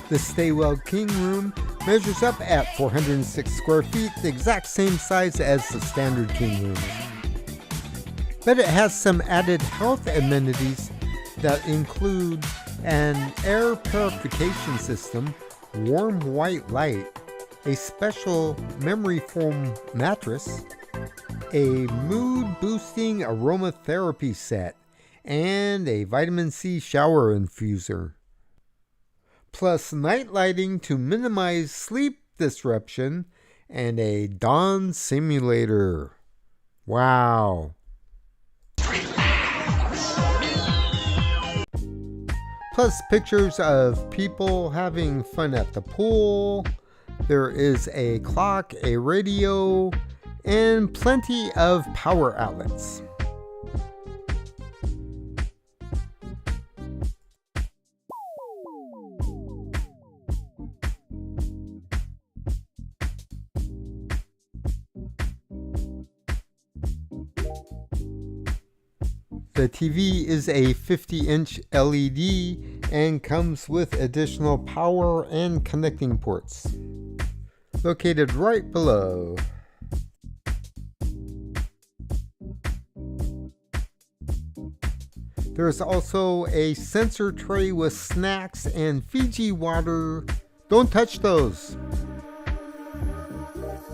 The Staywell King room measures up at 406 square feet, the exact same size as the standard king room. But it has some added health amenities that include an air purification system, warm white light, a special memory foam mattress, a mood-boosting aromatherapy set, and a vitamin C shower infuser. Plus night lighting to minimize sleep disruption, and a dawn simulator. Wow. Plus pictures of people having fun at the pool. There is a clock, a radio, and plenty of power outlets. The TV is a 50-inch LED and comes with additional power and connecting ports. Located right below. There's also a sensor tray with snacks and Fiji water. Don't touch those.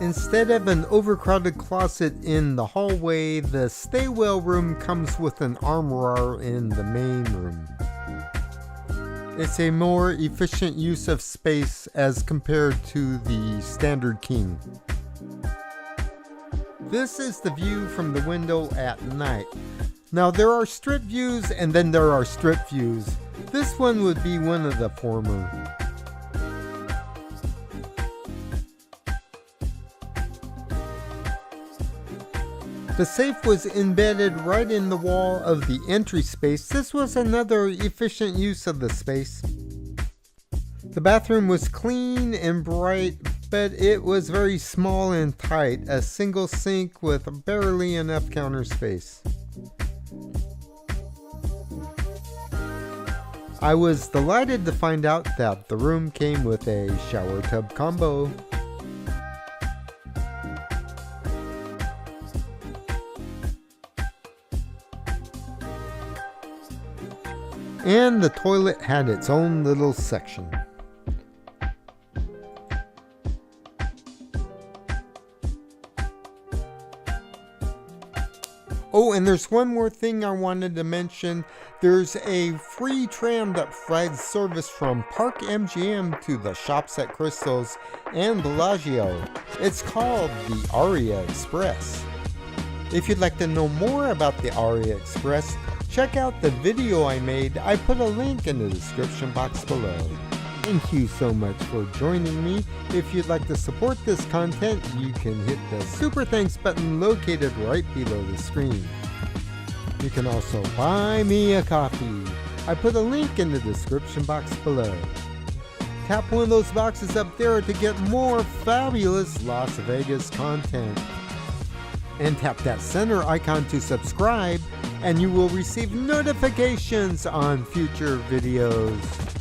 Instead of an overcrowded closet in the hallway, the Staywell room comes with an armoire in the main room. It's a more efficient use of space as compared to the standard king. This is the view from the window at night. Now there are strip views and then there are strip views. This one would be one of the former. The safe was embedded right in the wall of the entry space. This was another efficient use of the space. The bathroom was clean and bright, but it was very small and tight, a single sink with barely enough counter space. I was delighted to find out that the room came with a shower tub combo. And the toilet had its own little section. Oh, and there's one more thing I wanted to mention. There's a free tram that provides service from Park MGM to the shops at Crystals and Bellagio. It's called the Aria Express. If you'd like to know more about the Aria Express, check out the video I made. I put a link in the description box below. Thank you so much for joining me. If you'd like to support this content, you can hit the Super Thanks button located right below the screen. You can also buy me a coffee. I put a link in the description box below. Tap one of those boxes up there to get more fabulous Las Vegas content. And tap that center icon to subscribe, and you will receive notifications on future videos.